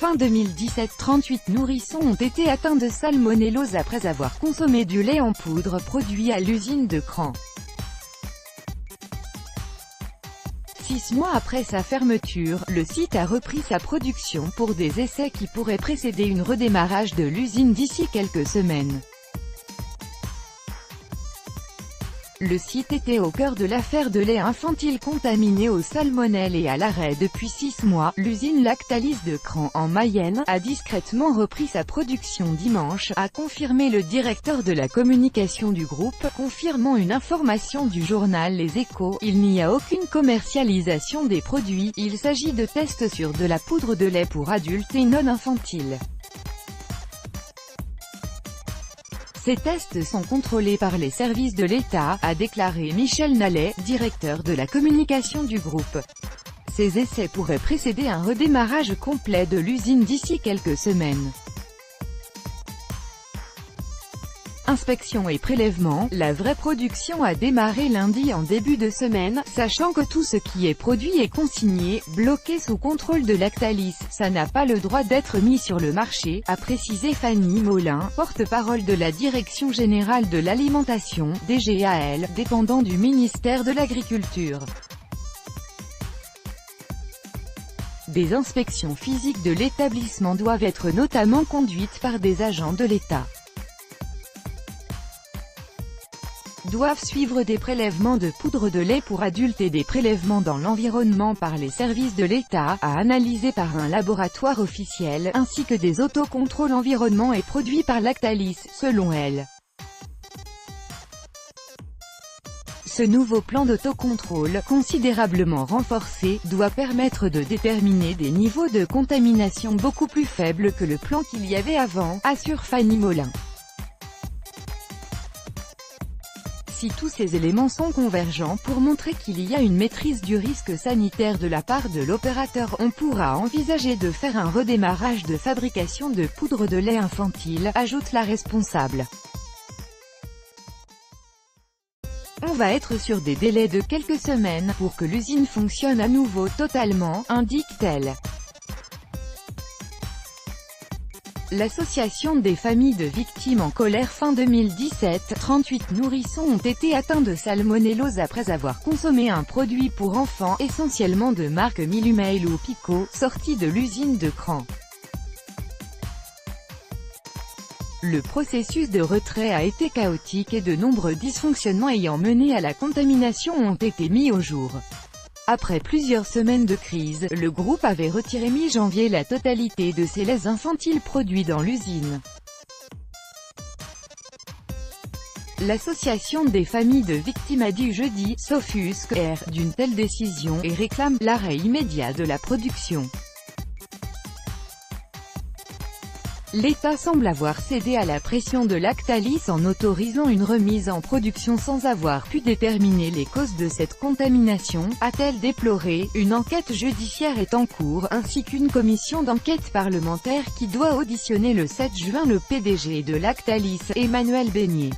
Fin 2017, 38 nourrissons ont été atteints de salmonellose après avoir consommé du lait en poudre produit à l'usine de Cran. 6 mois après sa fermeture, le site a repris sa production pour des essais qui pourraient précéder un redémarrage de l'usine d'ici quelques semaines. Le site était au cœur de l'affaire de lait infantile contaminé au salmonelle et à l'arrêt depuis 6 mois. L'usine Lactalis de Cran en Mayenne a discrètement repris sa production dimanche, a confirmé le directeur de la communication du groupe, confirmant une information du journal Les Échos. Il n'y a aucune commercialisation des produits, il s'agit de tests sur de la poudre de lait pour adultes et non infantiles. Ces tests sont contrôlés par les services de l'État, a déclaré Michel Nallet, directeur de la communication du groupe. Ces essais pourraient précéder un redémarrage complet de l'usine d'ici quelques semaines. Inspection et prélèvement, la vraie production a démarré lundi en début de semaine, sachant que tout ce qui est produit est consigné, bloqué sous contrôle de Lactalis, ça n'a pas le droit d'être mis sur le marché, a précisé Fanny Molin, porte-parole de la Direction Générale de l'Alimentation, DGAL, dépendant du ministère de l'Agriculture. Des inspections physiques de l'établissement doivent être notamment conduites par des agents de l'État. Doivent suivre des prélèvements de poudre de lait pour adultes et des prélèvements dans l'environnement par les services de l'État, à analyser par un laboratoire officiel, ainsi que des autocontrôles environnement et produits par Lactalis, selon elle. Ce nouveau plan d'autocontrôle, considérablement renforcé, doit permettre de déterminer des niveaux de contamination beaucoup plus faibles que le plan qu'il y avait avant, assure Fanny Molin. Si tous ces éléments sont convergents pour montrer qu'il y a une maîtrise du risque sanitaire de la part de l'opérateur, on pourra envisager de faire un redémarrage de fabrication de poudre de lait infantile, ajoute la responsable. On va être sur des délais de quelques semaines pour que l'usine fonctionne à nouveau totalement, indique-t-elle. L'association des familles de victimes en colère. Fin 2017, 38 nourrissons ont été atteints de salmonellose après avoir consommé un produit pour enfants, essentiellement de marque Millumail ou Pico, sorti de l'usine de Cran. Le processus de retrait a été chaotique et de nombreux dysfonctionnements ayant mené à la contamination ont été mis au jour. Après plusieurs semaines de crise, le groupe avait retiré mi-janvier la totalité de ses laits infantiles produits dans l'usine. L'association des familles de victimes a dit jeudi, s'offusque d'une telle décision et réclame l'arrêt immédiat de la production. L'État semble avoir cédé à la pression de Lactalis en autorisant une remise en production sans avoir pu déterminer les causes de cette contamination, a-t-elle déploré. Une enquête judiciaire est en cours, ainsi qu'une commission d'enquête parlementaire qui doit auditionner le 7 juin le PDG de Lactalis, Emmanuel Beignet.